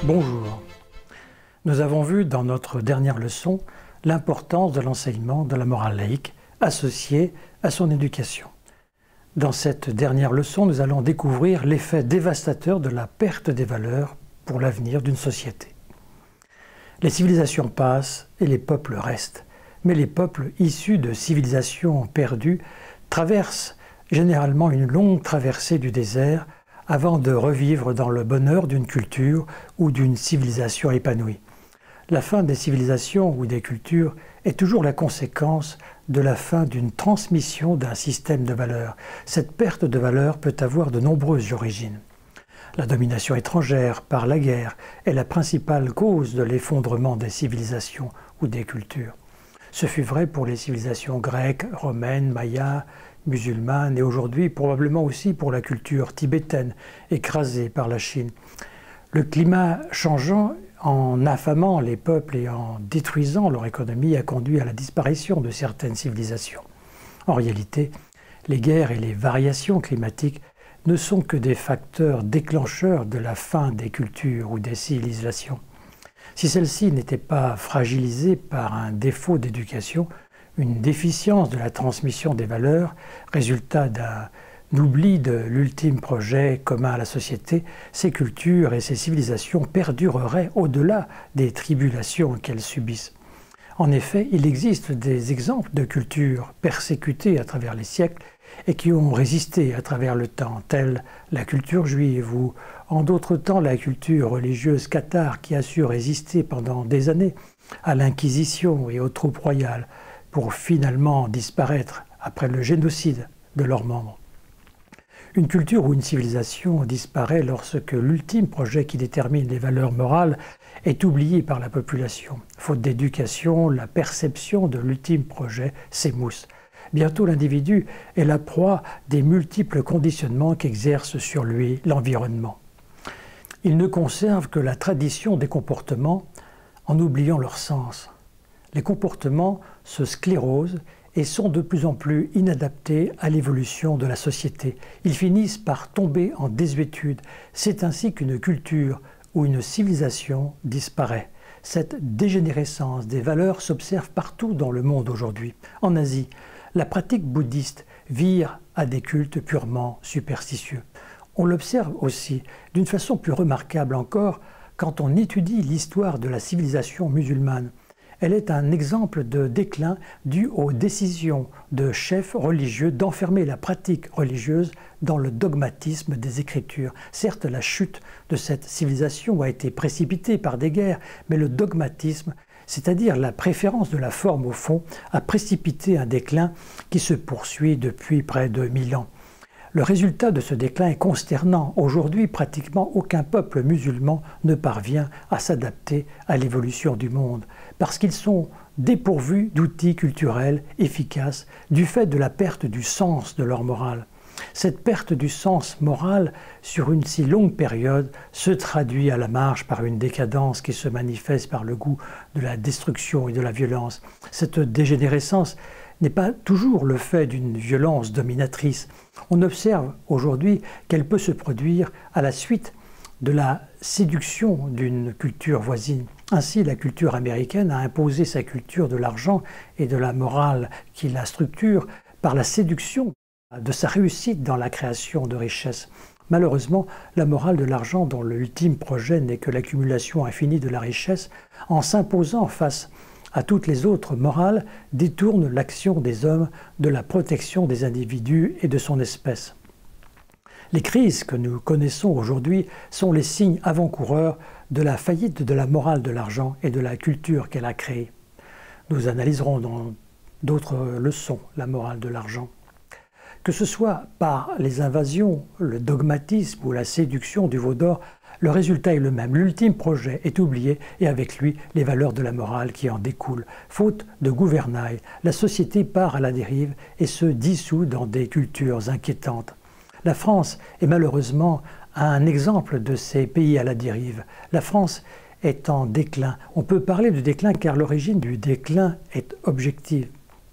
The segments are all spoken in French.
Bonjour. Nous avons vu dans notre dernière leçon l'importance de l'enseignement de la morale laïque associée à son éducation. Dans cette dernière leçon, nous allons découvrir l'effet dévastateur de la perte des valeurs pour l'avenir d'une société. Les civilisations passent et les peuples restent, mais les peuples issus de civilisations perdues traversent généralement une longue traversée du désert avant de revivre dans le bonheur d'une culture ou d'une civilisation épanouie. La fin des civilisations ou des cultures est toujours la conséquence de la fin d'une transmission d'un système de valeurs. Cette perte de valeurs peut avoir de nombreuses origines. La domination étrangère par la guerre est la principale cause de l'effondrement des civilisations ou des cultures. Ce fut vrai pour les civilisations grecques, romaines, mayas, musulmanes et aujourd'hui probablement aussi pour la culture tibétaine écrasée par la Chine. Le climat changeant, en affamant les peuples et en détruisant leur économie, a conduit à la disparition de certaines civilisations. En réalité, les guerres et les variations climatiques ne sont que des facteurs déclencheurs de la fin des cultures ou des civilisations. Si celles-ci n'étaient pas fragilisées par un défaut d'éducation, une déficience de la transmission des valeurs, résultat d'un oubli de l'ultime projet commun à la société, ces cultures et ces civilisations perdureraient au-delà des tribulations qu'elles subissent. En effet, il existe des exemples de cultures persécutées à travers les siècles et qui ont résisté à travers le temps, telle la culture juive ou, en d'autres temps, la culture religieuse cathare qui a su résister pendant des années à l'Inquisition et aux troupes royales, pour finalement disparaître après le génocide de leurs membres. Une culture ou une civilisation disparaît lorsque l'ultime projet qui détermine les valeurs morales est oublié par la population. Faute d'éducation, la perception de l'ultime projet s'émousse. Bientôt l'individu est la proie des multiples conditionnements qu'exerce sur lui l'environnement. Il ne conserve que la tradition des comportements en oubliant leur sens. Les comportements se sclérosent et sont de plus en plus inadaptés à l'évolution de la société. Ils finissent par tomber en désuétude. C'est ainsi qu'une culture ou une civilisation disparaît. Cette dégénérescence des valeurs s'observe partout dans le monde aujourd'hui. En Asie, la pratique bouddhiste vire à des cultes purement superstitieux. On l'observe aussi d'une façon plus remarquable encore quand on étudie l'histoire de la civilisation musulmane. Elle est un exemple de déclin dû aux décisions de chefs religieux d'enfermer la pratique religieuse dans le dogmatisme des Écritures. Certes, la chute de cette civilisation a été précipitée par des guerres, mais le dogmatisme, c'est-à-dire la préférence de la forme au fond, a précipité un déclin qui se poursuit depuis près de 1000 ans. Le résultat de ce déclin est consternant. Aujourd'hui, pratiquement aucun peuple musulman ne parvient à s'adapter à l'évolution du monde, parce qu'ils sont dépourvus d'outils culturels efficaces du fait de la perte du sens de leur morale. Cette perte du sens moral sur une si longue période se traduit à la marge par une décadence qui se manifeste par le goût de la destruction et de la violence. Cette dégénérescence n'est pas toujours le fait d'une violence dominatrice. On observe aujourd'hui qu'elle peut se produire à la suite de la séduction d'une culture voisine. Ainsi, la culture américaine a imposé sa culture de l'argent et de la morale qui la structure par la séduction de sa réussite dans la création de richesses. Malheureusement, la morale de l'argent, dont l'ultime projet n'est que l'accumulation infinie de la richesse, en s'imposant face à toutes les autres morales, détourne l'action des hommes de la protection des individus et de son espèce. Les crises que nous connaissons aujourd'hui sont les signes avant-coureurs de la faillite de la morale de l'argent et de la culture qu'elle a créée. Nous analyserons dans d'autres leçons la morale de l'argent. Que ce soit par les invasions, le dogmatisme ou la séduction du veau d'or, le résultat est le même. L'ultime projet est oublié et avec lui les valeurs de la morale qui en découlent. Faute de gouvernail, la société part à la dérive et se dissout dans des cultures inquiétantes. La France est malheureusement un exemple de ces pays à la dérive. La France est en déclin. On peut parler de déclin car l'origine du déclin est objective.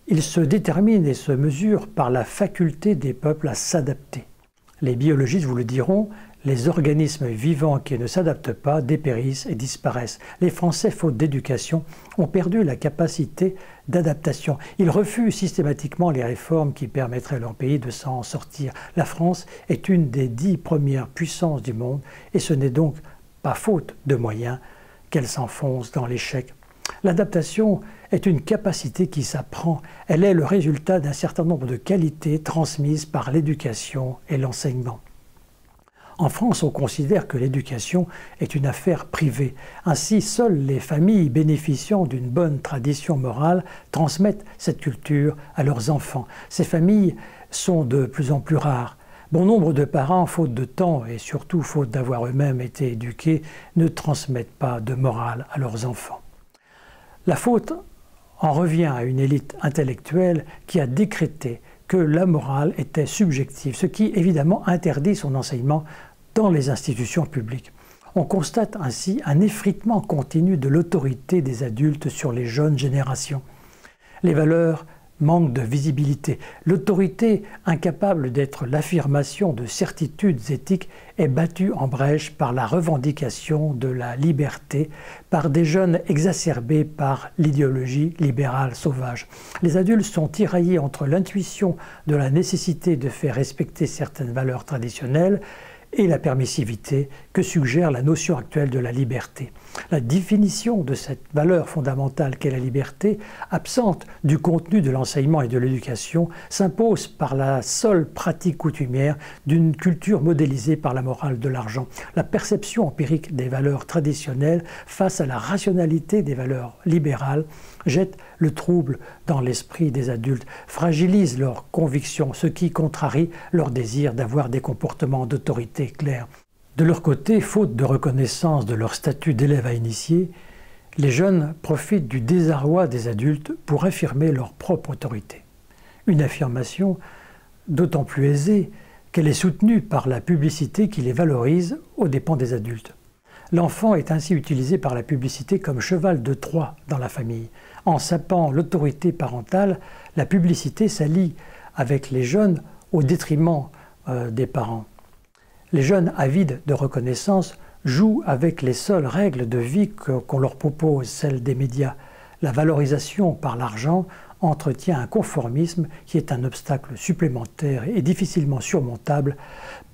Il se détermine et se mesure par la faculté des peuples à s'adapter. Les biologistes vous le diront, les organismes vivants qui ne s'adaptent pas dépérissent et disparaissent. Les Français, faute d'éducation, ont perdu la capacité d'adaptation. Ils refusent systématiquement les réformes qui permettraient à leur pays de s'en sortir. La France est une des 10 premières puissances du monde et ce n'est donc pas faute de moyens qu'elle s'enfonce dans l'échec. L'adaptation est une capacité qui s'apprend. Elle est le résultat d'un certain nombre de qualités transmises par l'éducation et l'enseignement. En France, on considère que l'éducation est une affaire privée. Ainsi, seules les familles bénéficiant d'une bonne tradition morale transmettent cette culture à leurs enfants. Ces familles sont de plus en plus rares. Bon nombre de parents, faute de temps et surtout faute d'avoir eux-mêmes été éduqués, ne transmettent pas de morale à leurs enfants. La faute en revient à une élite intellectuelle qui a décrété que la morale était subjective, ce qui évidemment interdit son enseignement dans les institutions publiques. On constate ainsi un effritement continu de l'autorité des adultes sur les jeunes générations. Les valeurs manquent de visibilité. L'autorité, incapable d'être l'affirmation de certitudes éthiques, est battue en brèche par la revendication de la liberté, par des jeunes exacerbés par l'idéologie libérale sauvage. Les adultes sont tiraillés entre l'intuition de la nécessité de faire respecter certaines valeurs traditionnelles et la permissivité que suggère la notion actuelle de la liberté. La définition de cette valeur fondamentale qu'est la liberté, absente du contenu de l'enseignement et de l'éducation, s'impose par la seule pratique coutumière d'une culture modélisée par la morale de l'argent. La perception empirique des valeurs traditionnelles face à la rationalité des valeurs libérales jette le trouble dans l'esprit des adultes, fragilise leurs convictions, ce qui contrarie leur désir d'avoir des comportements d'autorité clairs. De leur côté, faute de reconnaissance de leur statut d'élève à initier, les jeunes profitent du désarroi des adultes pour affirmer leur propre autorité. Une affirmation d'autant plus aisée qu'elle est soutenue par la publicité qui les valorise aux dépens des adultes. L'enfant est ainsi utilisé par la publicité comme cheval de Troie dans la famille. En sapant l'autorité parentale, la publicité s'allie avec les jeunes au détriment des parents. Les jeunes avides de reconnaissance jouent avec les seules règles de vie qu'on leur propose, celles des médias. La valorisation par l'argent entretient un conformisme qui est un obstacle supplémentaire et difficilement surmontable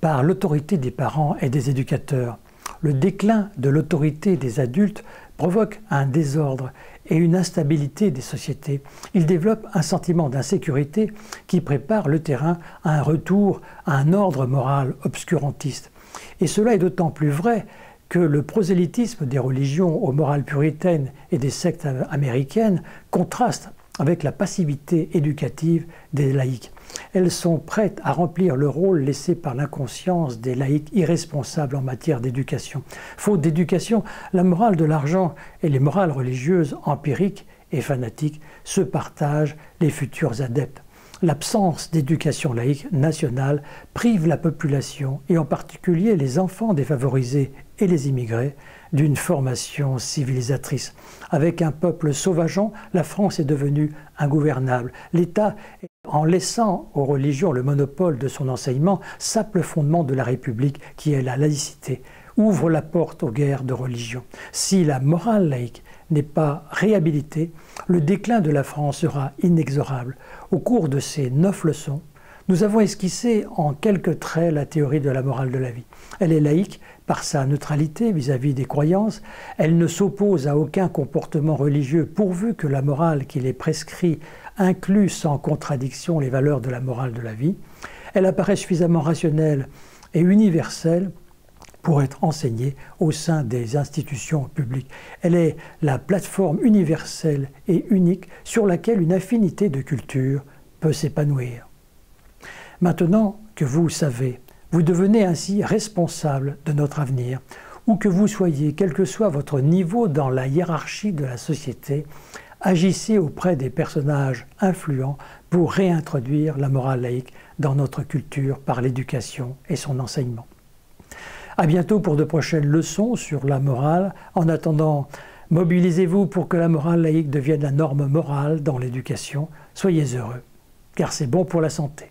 par l'autorité des parents et des éducateurs. Le déclin de l'autorité des adultes provoque un désordre et une instabilité des sociétés. Il développe un sentiment d'insécurité qui prépare le terrain à un retour à un ordre moral obscurantiste. Et cela est d'autant plus vrai que le prosélytisme des religions aux morales puritaines et des sectes américaines contraste avec la passivité éducative des laïcs. Elles sont prêtes à remplir le rôle laissé par l'inconscience des laïcs irresponsables en matière d'éducation. Faute d'éducation, la morale de l'argent et les morales religieuses empiriques et fanatiques se partagent les futurs adeptes. L'absence d'éducation laïque nationale prive la population, et en particulier les enfants défavorisés et les immigrés, d'une formation civilisatrice. Avec un peuple sauvageant, la France est devenue ingouvernable. L'État, en laissant aux religions le monopole de son enseignement, sape le fondement de la République, qui est la laïcité, ouvre la porte aux guerres de religion. Si la morale laïque n'est pas réhabilitée, le déclin de la France sera inexorable. Au cours de ces 9 leçons, nous avons esquissé en quelques traits la théorie de la morale de la vie. Elle est laïque par sa neutralité vis-à-vis des croyances. Elle ne s'oppose à aucun comportement religieux pourvu que la morale qui les prescrit inclut sans contradiction les valeurs de la morale de la vie. Elle apparaît suffisamment rationnelle et universelle pour être enseignée au sein des institutions publiques. Elle est la plateforme universelle et unique sur laquelle une infinité de cultures peut s'épanouir. Maintenant que vous savez, vous devenez ainsi responsable de notre avenir. Où que vous soyez, quel que soit votre niveau dans la hiérarchie de la société, agissez auprès des personnages influents pour réintroduire la morale laïque dans notre culture par l'éducation et son enseignement. À bientôt pour de prochaines leçons sur la morale. En attendant, mobilisez-vous pour que la morale laïque devienne la norme morale dans l'éducation. Soyez heureux, car c'est bon pour la santé.